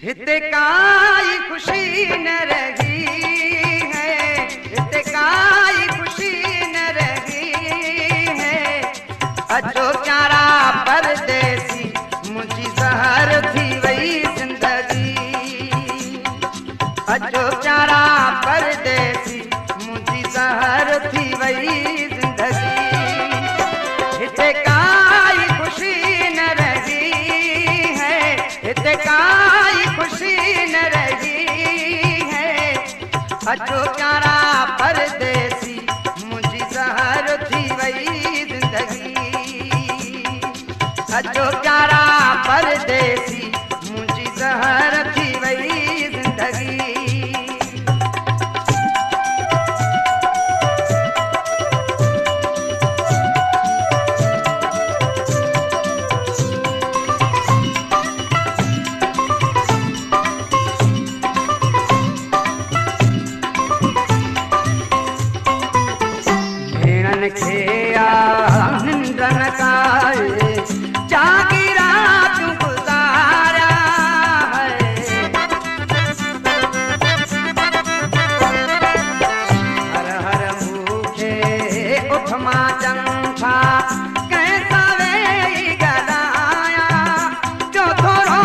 हिते काई खुशी न रही है, हिते काई खुशी न रही है। अचो प्यारा परदेसी मुझी ज़हर थी वई जिंदगी। अचो प्यारा परदेसी मुझी ज़हर थी वई जिंदगी। हिते काई खुशी न रही है, हिते काई खुशी न रही है। अचो प्यारा परदेसी मुझी ज़हर थी वई जिंदगी। अचो प्यारा परदेसी मुझी ज़हर थी वई जिंदगी। भेणन खे निंड न काए जागी रात गुज़ारिया है। हर हर मूंखे उठ मां चंखा कैसा वेई गदाया। जो थोरो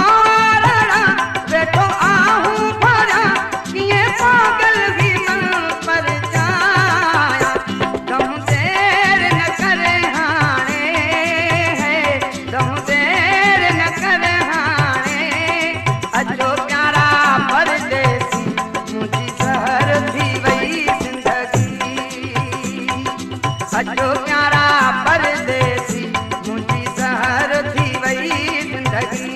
रड़ा वेठो आहूं भरिया कीअं पागल भी मन पर जाया। दम देर न करे हाणे है, दम देर न करे हाणे। अचो प्यारा परदेसी मुझी ज़हर थी वई जिंदगी। अचो प्यारा परदेसी मुझी ज़हर थी वई जिंदगी।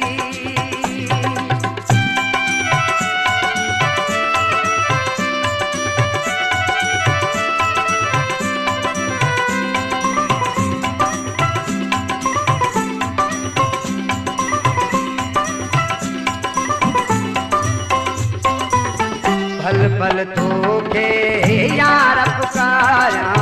पल पल तोखे यार पुकारिया।